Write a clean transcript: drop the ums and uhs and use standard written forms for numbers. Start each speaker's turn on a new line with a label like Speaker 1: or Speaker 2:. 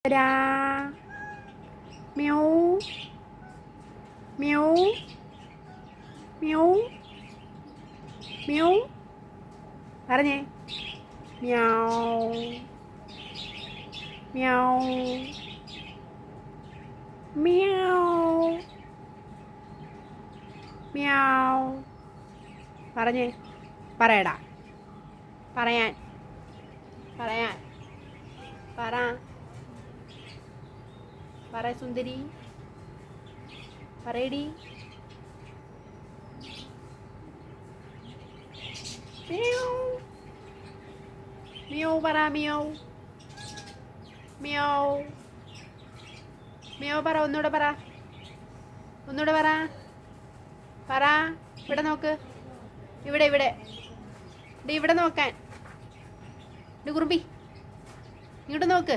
Speaker 1: രാ mu mu mu mu പറഞ്ഞേ മ്യാവ് മ്യാവ് മ്യാവ് മ്യാവ് പറഞ്ഞേ പറയടാ പറയാൻ പറയാൻ പറ സുന്ദരി പറയടി മ്യാവ് മ്യാവ് പറ മ്യാവ് മ്യാവ് മ്യാവ് പറ ഒന്നുകൂടെ പറ പറ ഇവിടെ നോക്ക് ഇവിടെ ഇവിടെ നോക്കാൻ കുറുമ്പി ഇങ്ങോട്ട് നോക്ക്